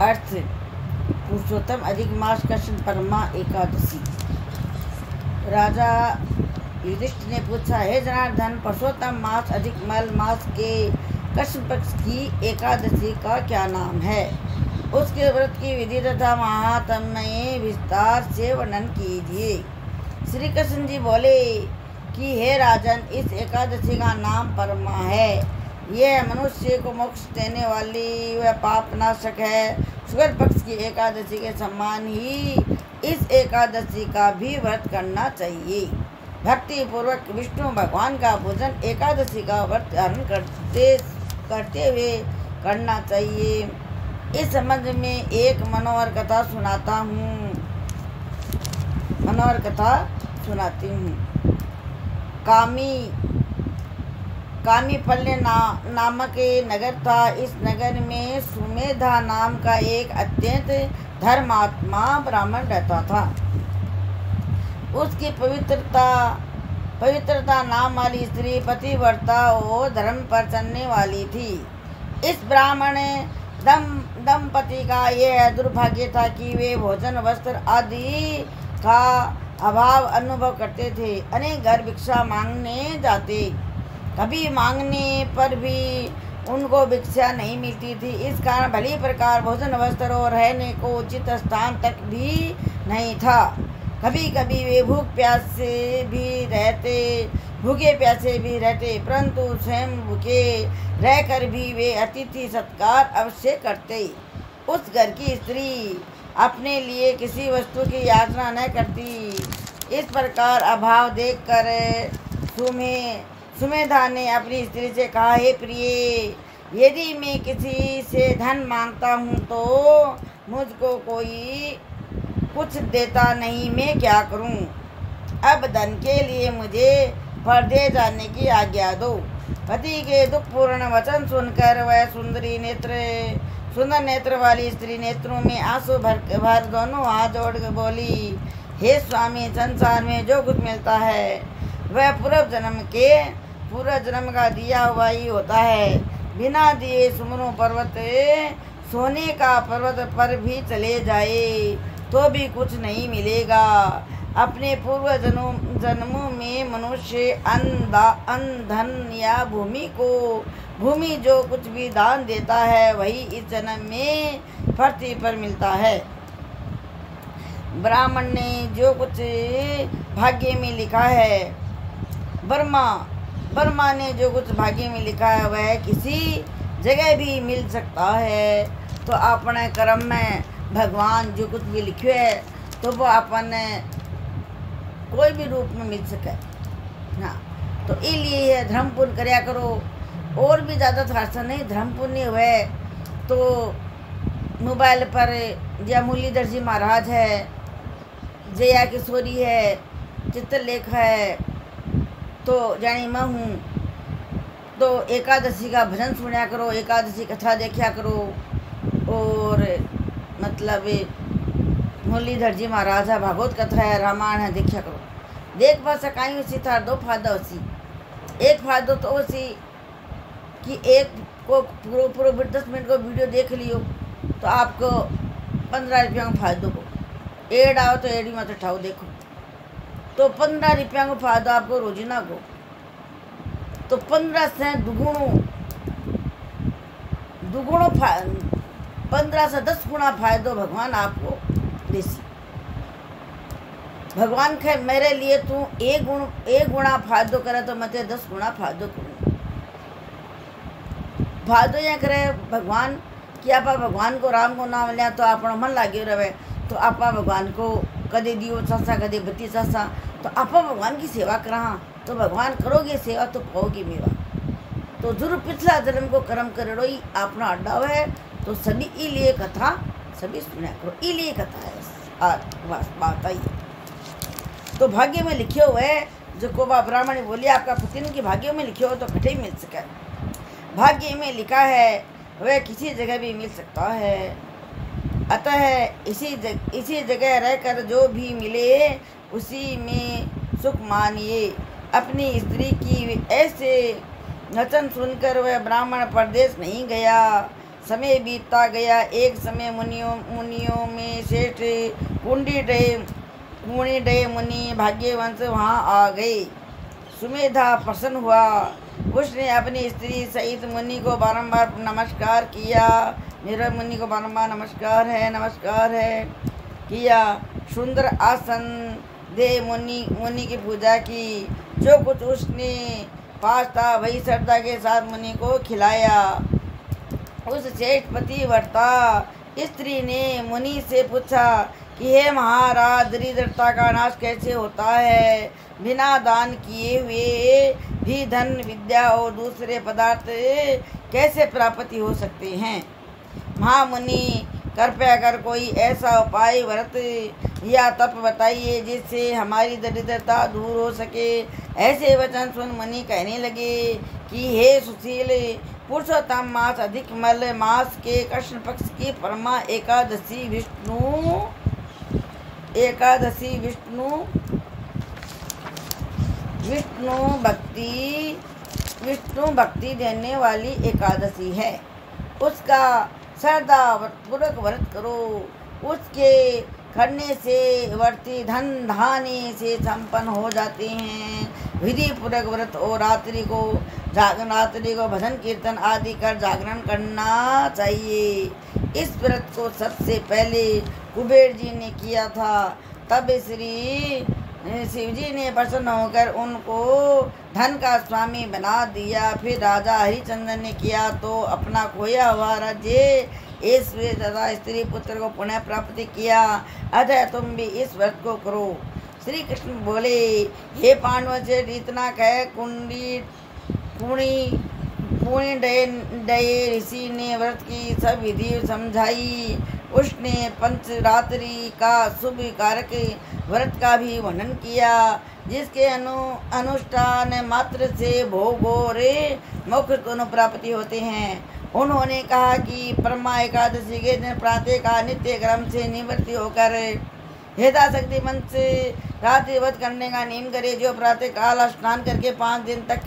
अर्थ पुरुषोत्तम अधिक मास कृष्ण परमा एकादशी। राजा युधिष्ठिर ने पूछा, हे जनार्दन, पुरुषोत्तम मास अधिक मल मास के कृष्ण पक्ष की एकादशी का क्या नाम है? उसके व्रत की विधि तथा महात्म्य विस्तार से वर्णन कीजिए। श्री कृष्ण जी बोले कि हे राजन, इस एकादशी का नाम परमा है। यह मनुष्य को मोक्ष देने वाली व पाप नाशक है। शुक्ल पक्ष की एकादशी के समान ही इस एकादशी का भी व्रत करना चाहिए। भक्ति पूर्वक विष्णु भगवान का पूजन एकादशी का व्रत धारण करते हुए करना चाहिए। इस संबंध में एक मनोहर कथा सुनाती हूँ। कामीपल्य नामक नगर था। इस नगर में सुमेधा नाम का एक अत्यंत धर्मात्मा ब्राह्मण रहता था। उसकी पवित्रता नाम वाली स्त्री पतिव्रता और धर्म पर चलने वाली थी। इस ब्राह्मण दंपति का यह दुर्भाग्य था कि वे भोजन वस्त्र आदि का अभाव अनुभव करते थे। अनेक घर भिक्षा मांगने जाते, कभी मांगने पर भी उनको भिक्षा नहीं मिलती थी। इस कारण भली प्रकार भोजन वस्त्र और रहने को उचित स्थान तक भी नहीं था। कभी कभी वे भूखे प्यासे भी रहते, परंतु स्वयं भूखे रहकर भी वे अतिथि सत्कार अवश्य करते। उस घर की स्त्री अपने लिए किसी वस्तु की याचना न करती। इस प्रकार अभाव देखकर सुमेधा ने अपनी स्त्री से कहा, हे प्रिय, यदि मैं किसी से धन मांगता हूँ तो मुझको कोई कुछ देता नहीं, मैं क्या करूँ? अब धन के लिए मुझे परदेश जाने की आज्ञा दो। पति के दुखपूर्ण वचन सुनकर वह सुंदर नेत्र वाली स्त्री नेत्रों में आंसू भर दोनों हाथ जोड़कर बोली, हे स्वामी, संसार में जो कुछ मिलता है वह पूर्व जन्म का दिया हुआ ही होता है। बिना दिए सुमरो पर्वत सोने का पर्वत पर भी चले जाए तो भी कुछ नहीं मिलेगा। अपने पूर्व जन्मों में मनुष्य अन्न धन या भूमि जो कुछ भी दान देता है वही इस जन्म में पृथ्वी पर मिलता है। ब्राह्मण ने जो कुछ भाग्य में लिखा है, ब्रह्मा ने जो कुछ भाग्य में लिखा है वह किसी जगह भी मिल सकता है। तो अपने कर्म में भगवान जो कुछ भी लिखे है तो वो अपन कोई भी रूप में मिल सके ना। तो इसलिए धर्म पुण्य करया करो। और भी ज़्यादा खर्चा नहीं, धर्म पुण्य हुए तो मोबाइल पर जया मुरलीधर जी महाराज है, जया किशोरी है, चित्रलेख है, तो जानी मैं हूँ, तो एकादशी का भजन सुना करो, एकादशी कथा देखा करो। और मतलब मुरलीधर जी महाराज है, भागवत कथा है, रामायण है, देखा करो। देख पा सकाई उसी था दो फायदा उसी। एक फायदा तो उसी कि एक को पूरा 10 मिनट को वीडियो देख लियो तो आपको 15 रुपया का फायदो को एड आओ तो एडी मत उठाओ देखो तो 15 रुपया का फायदा आपको रोजाना को। तो 15 से दुगुणों 15 से 10 गुना फायदो भगवान आपको देसी। भगवान कहे मेरे लिए तू एक गुना फायदो करे तो मैं 10 गुना फायदो करूँ। फायदो यह करे भगवान कि आप भगवान को राम को नाम लिया तो आप मन लागे रहे। तो आप भगवान को कदे दियो सासा कदे बत्ती सासा, तो आप भगवान की सेवा करा तो भगवान करोगे सेवा तो पाओगे मेवा। तो जरूर पिछला जन्म को कर्म करो ही अपना अड्डा है। तो सभी इलिए कथा सभी सुना करो, इलिए कथा है बात आई। तो भाग्य में लिखे हुए जो कोबा ब्राह्मणी बोली आपका पति की भाग्य में लिखे हो तो कठे मिल सके। भाग्य में लिखा है वह किसी जगह भी मिल सकता है। अतः इसी जगह रहकर जो भी मिले उसी में सुख मानिए। अपनी स्त्री की ऐसे वचन सुनकर वह ब्राह्मण परदेश नहीं गया। समय बीतता गया। एक समय मुनियों में श्रेष्ठ कुंडी मुनि भाग्यवंश वहाँ आ गए। सुमेधा प्रसन्न हुआ। उसने अपनी स्त्री सहित मुनि को बारंबार नमस्कार किया। मेरा मुनि को बारंबार नमस्कार है किया। सुंदर आसन दे मुनि की पूजा की। जो कुछ उसने पास था वही श्रद्धा के साथ मुनि को खिलाया। उस श्रेष्ठ पतिव्रता स्त्री ने मुनि से पूछा कि हे महाराज, दरिद्रता का नाश कैसे होता है? बिना दान किए हुए भी धन, विद्या और दूसरे पदार्थ कैसे प्राप्ति हो सकते हैं? महामुनि, कृपया कर कोई ऐसा उपाय, व्रत या तप बताइए जिससे हमारी दरिद्रता दूर हो सके। ऐसे वचन सुन मुनि कहने लगे कि हे सुशील, पुरुषोत्तम मास अधिक मल मास के कृष्ण पक्ष की परमा एकादशी विष्णु भक्ति देने वाली एकादशी है। उसका श्रद्धा पूर्वक व्रत करो। उसके करने से वर्ती धन धान्य से संपन्न हो जाते हैं। विधि पूर्वक व्रत और रात्रि को भजन कीर्तन आदि कर जागरण करना चाहिए। इस व्रत को सबसे पहले कुबेर जी ने किया था। तब श्री शिवजी ने प्रसन्न होकर उनको धन का स्वामी बना दिया। फिर राजा हरिचंद्र ने किया तो अपना खोया हुआ राज्य ऐश्वर्य तथा स्त्री पुत्र को पुनः प्राप्त किया। अतः तुम भी इस व्रत को करो। श्री कृष्ण बोले, हे पांडव से इतना कह पुणी डये ऋषि ने व्रत की सब विधि समझाई। उसने पंचरात्रि का शुभ कारक व्रत का भी वर्णन किया, जिसके अनुष्ठान मात्र से भोग और मोक्ष दोनों प्राप्ति होते हैं। उन्होंने कहा कि परमा एकादशी के दिन प्रातः का नित्य क्रम से निवृत्ति होकर यथाशक्ति मन से रात्रि व्रत करने का नियम करे। जो प्रातः काल स्नान करके 5 दिन तक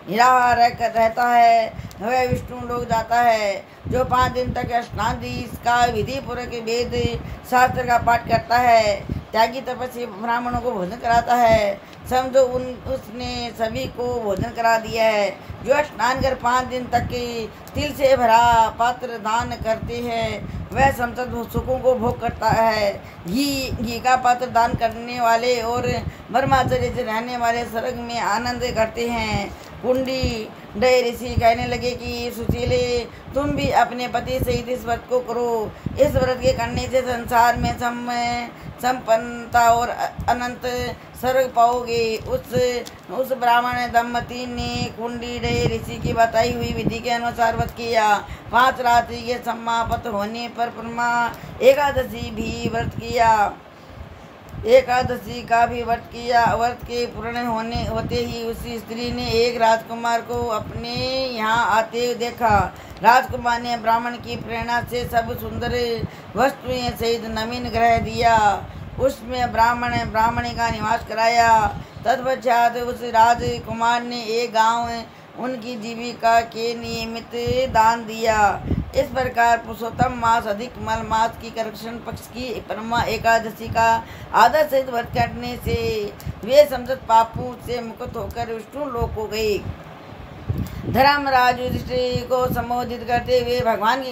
निराहार रहता है वह विष्णु लोक जाता है। जो 5 दिन तक स्नान इसका विधि पूर्वक वेद शास्त्र का पाठ करता है, त्यागी तपस्वी ब्राह्मणों को भोजन कराता है, समझो उसने सभी को भोजन करा दिया है। जो स्नान कर 5 दिन तक तिल से भरा पात्र दान करते हैं वह समस्त सुखों को भोग करता है। घी का पात्र दान करने वाले और ब्रह्मचर्य से रहने वाले स्वर्ग में आनंद करते हैं। कुंडी डय ऋषि कहने लगे कि सुशीले, तुम भी अपने पति सहित इस व्रत को करो। इस व्रत के करने से संसार में संपन्नता और अनंत स्वर्ग पाओगे। उस ब्राह्मण दंपति ने कुंडी डय ऋषि की बताई हुई विधि के अनुसार व्रत किया। 5 रात्रि के समाप्त होने पर परमा एकादशी भी व्रत किया। एकादशी का भी व्रत किया। व्रत के पूर्ण होते ही उसी स्त्री ने एक राजकुमार को अपने यहाँ आते हुए देखा। राजकुमार ने ब्राह्मण की प्रेरणा से सब सुंदर वस्तुएं सहित नवीन ग्रह दिया। उसमें ब्राह्मणी का निवास कराया। तत्पश्चात उस राजकुमार ने एक गांव उनकी जीविका के नियमित दान दिया। इस प्रकार पुरुषोत्तम मास अधिक मल मास की कृष्ण पक्ष की परमा एकादशी का आदर सहित व्रत करने से वे समस्त पापों से मुक्त होकर विष्णु लोक को गए। धर्मराज युधिष्ठिर को संबोधित करते हुए भगवान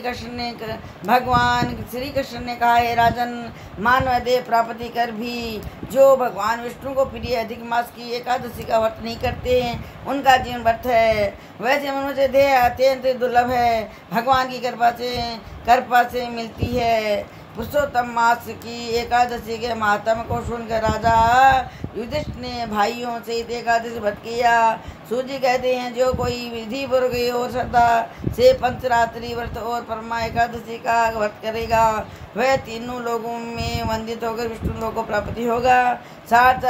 श्री कृष्ण ने कहा, हे राजन, मानव देह प्राप्ति कर भी जो भगवान विष्णु को प्रिय अधिक मास की एकादशी का व्रत नहीं करते हैं उनका जीवन व्यर्थ है। वैसे मनुष्य देह अत्यंत दुर्लभ है, भगवान की कृपा से मिलती है। पुरुषोत्तम मास की एकादशी के महात्म को सुनकर राजा युधिष्ठिर ने भाइयों से एकादशी व्रत किया। सूजी कहते हैं, जो कोई विधि पूर्वक और श्रद्धा से पंचरात्रि व्रत और परमा एकादशी का व्रत करेगा वह तीनों लोगों में वंदित होकर विष्णु लोक को प्राप्ति होगा। साथ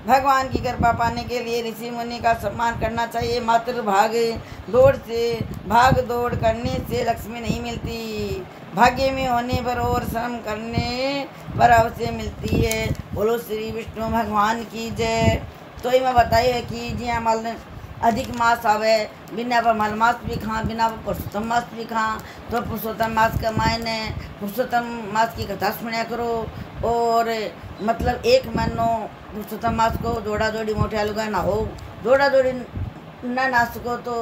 भगवान की कृपा पाने के लिए ऋषि मुनि का सम्मान करना चाहिए। मात्र भाग दौड़ करने से लक्ष्मी नहीं मिलती, भाग्य में होने पर और श्रम करने पर अवश्य मिलती है। बोलो श्री विष्णु भगवान की जय। तो मैं बताइए कि जी अधिक मास आवे, बिना पर मल मास भी खा, बिना पर पुरुषोत्तम मास भी खा। तो पुरुषोत्तम मास के मायने पुरुषोत्तम मास की कथा सुना करो। और मतलब एक महीनो पुरुषोत्तम मास को जोड़ा जोड़ी मोटे लुगाई ना हो, जोड़ा जोड़ी न ना सको तो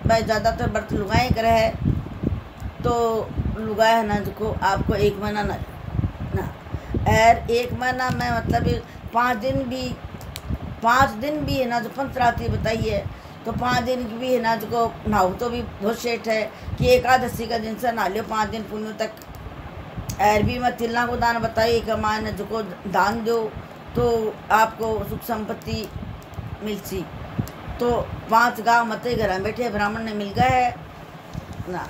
भाई ज़्यादातर व्रत लुगाई करे है, तो लुगाई है ना जो आपको एक महीना ना और एक महीना में मतलब 5 दिन भी है ना जो पंचरात्रि बताई है, तो 5 दिन की भी है ना जो नहाओ तो भी बहुत सेठ है कि एकादशी का दिन से नहा लो 5 दिन पुण्य तक। और भी मैं तिलना को दान बताई कि मान जो दान दो तो आपको सुख संपत्ति मिलती। तो 5 गाँव मत घर में बैठे ब्राह्मण ने मिल गए है ना,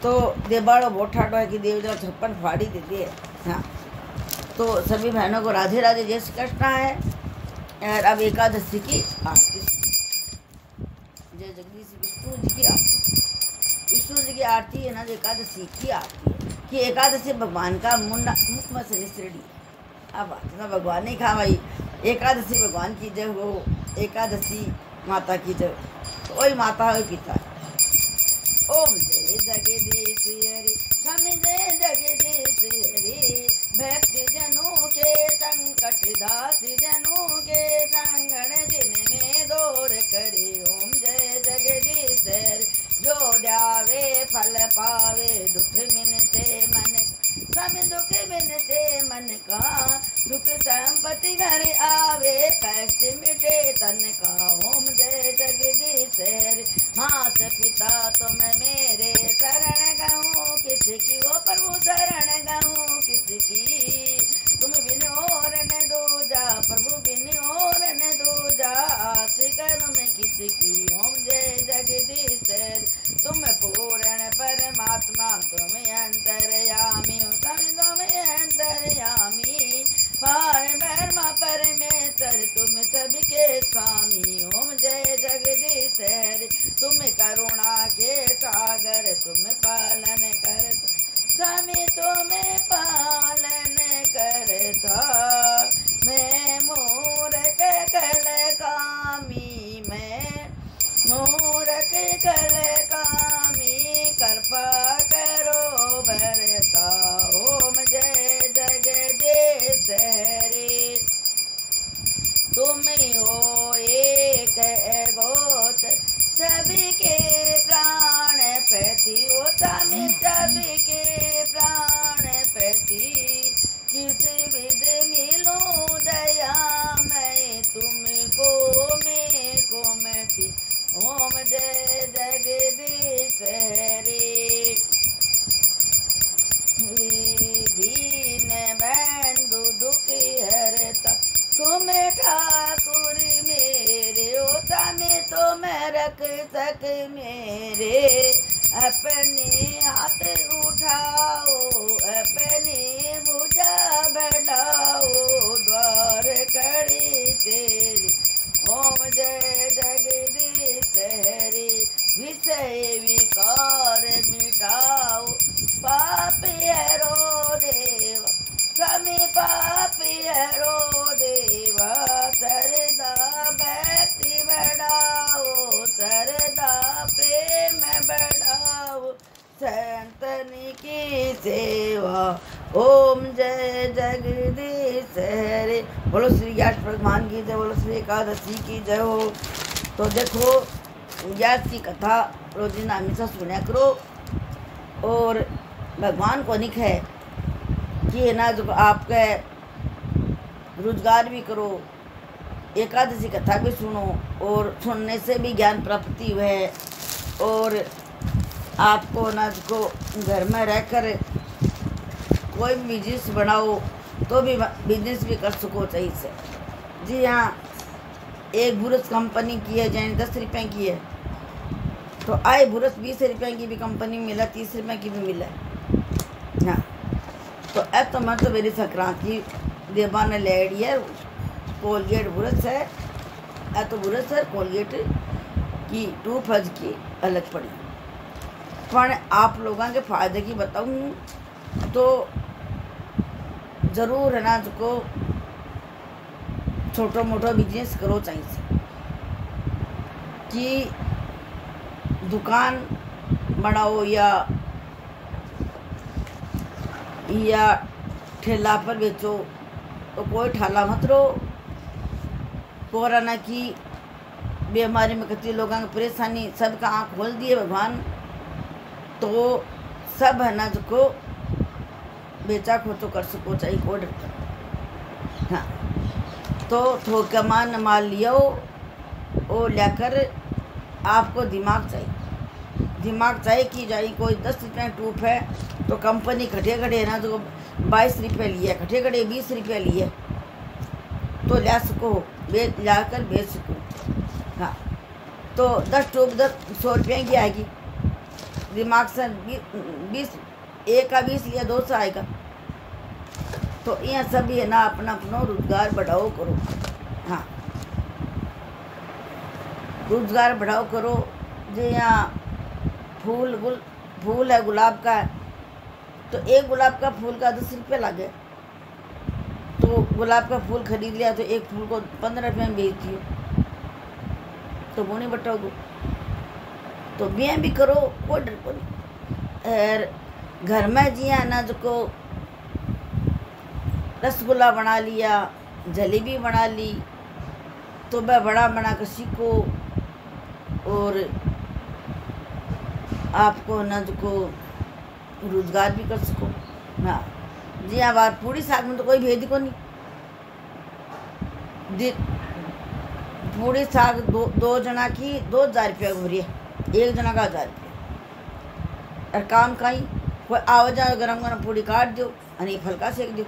तो देवाड़ो बहुत ठाटो है कि देव जो 56 फाड़ी देती है। हाँ, तो सभी बहनों को राधे राधे, जय श्री कृष्ण है। और अब एकादशी की आरती, जय जगदीश विष्णु जी की आरती, विष्णु जी की आरती है ना एकादशी की आरती है कि एकादशी भगवान का मुंडा मुख में से निसरड़ी। अब बात ना भगवान नहीं खा भाई, एकादशी भगवान की जय हो, एकादशी माता की जय, तो वही माता हो पिता। ओम जय जगदीश हरि, स्वामी जय जगदीश हरि, भक्त जनों के संकट दास जनों के संगण जिनमें दूर करे। ओम जय जगदीश हरि, जो ध्यावे फल पावे, दुख मिनते मन स्वामी, दुख मिनते मन का, सुख संपत्ति घर आवे, कष्ट मिटे तन का। ओम जय जगदीश हरि, मात पिता तुम मेरे शरण गाऊं किसकी, वो प्रभु शरण गाऊं किसकी, तुम बिन और न दूजा, प्रभु बिन और न दूजा, आस करूं मैं किसकी। ओम जय जगदीश हरि, तुम पूर्ण परमात्मा, तुम अंतर्यामी, तुम अंतर्यामी, पार ब्रह्मा परमेश्वर, तुम सबके स्वामी। ओम जय जगदीश हरि, तुम करुणा के सागर, तुम पालन करता स्वामी, तुम पालन करता। मैं मूर्ख कल कामी, मैं मूर्ख कल कामी, कृपा करो भरता। ओम जय जगदीश हरि, तुम हो एक गोत सबके प्राण पति, ओ स्वामी सबके प्राण पति, किस विध मिलूं दया मैं तुमको, मैं को मति। ओम जय जगदीश हरि, दीन बंधु दुख हरता, तुम ठाकुर मेरे, ओ स्वामी तुम रक्षक मेरे, अपने हाथ उठाओ, अपने भुजा बढ़ाओ, द्वार खड़े तेरे। ओम जय जगदीश हरि, विषय विकार मिटाओ, पाप हरो देव स्वामी, पाप हरो देवा, सरदा भक्ति बढ़ाओ, सरदा प्रेम बढ़ाओ, संतन की सेवा। ओम जय जगदीश हरि, बोलो श्री व्यास भगवान की जय, बोलो श्री एकादशी की जय हो। तो देखो व्यास की कथा रोजिना हमेशा सुना करो, और भगवान को निक है कि है ना जो आपके रोजगार भी करो, एकादशी कथा भी सुनो, और सुनने से भी ज्ञान प्राप्ति हुए, और आपको ना जो घर में रहकर कोई भी बिजनेस बनाओ तो भी बिजनेस भी कर सको सही से। जी हाँ, एक बुरस कंपनी की है जैसे 10 रुपये की है, तो आए बुरस 20 रुपये की भी कंपनी मिला, 30 रुपये की भी मिला। हाँ, तो अब तो मैं तो मेरी संक्रांति देवा ने लेडी है, कोलगेट बुरस है, तो बुरस है कोलगेट की 2 फज की अलग पड़ी। पर आप लोगों के फायदे की बताऊँ तो ज़रूर है ना जो छोटा मोटा बिजनेस करो चाहिए। कि दुकान बनाओ या ठेला पर बेचो, तो कोई ठाला मत रहो। कोरोना की बीमारी में कितने लोगों की परेशानी, सबका आँख खोल दिए भगवान। तो सब है ना जो बेचा खो तो कर सको, चाहिए कोई डर। हाँ, तो थोक माल लियो, वो लेकर आपको दिमाग चाहिए कि जाए कोई 10 रुपये टूप है तो कंपनी खटे खड़े ना जो 22 रुपये लिए, खटे खड़े 20 रुपये लिए, तो ला सको, लाकर बेच सको। हाँ, तो 10 टूप 100 रुपये की आएगी, दिमाग से 20 एक का 20 लिया 200 आएगा। तो यह सभी है ना अपना रोजगार बढ़ाओ करो। हाँ, रोजगार बढ़ाओ करो। जो यहाँ फूल है गुलाब का, तो एक गुलाब का फूल का 10 रुपये लगे, तो गुलाब का फूल खरीद लिया तो एक फूल को 15 रुपये में बेच दियो, तो वो नहीं बटाओगे। तो ब्याह भी करो, कोई डर को नहीं। और घर में जिया ना जो रसगुल्ला बना लिया, जलेबी बना ली, तो वह बना कर सीखो और आपको न जो रोजगार भी कर सको। हाँ जी, हाँ, बार पूरी साग में तो कोई भेद को नहीं। पूरी साग दो जना की 2000 रुपया घूरी है, एक जना का 1000 रुपया। और काम कहीं कोई आओ जाओ, गरम गरम पूरी काट दो और फलका सेक दो।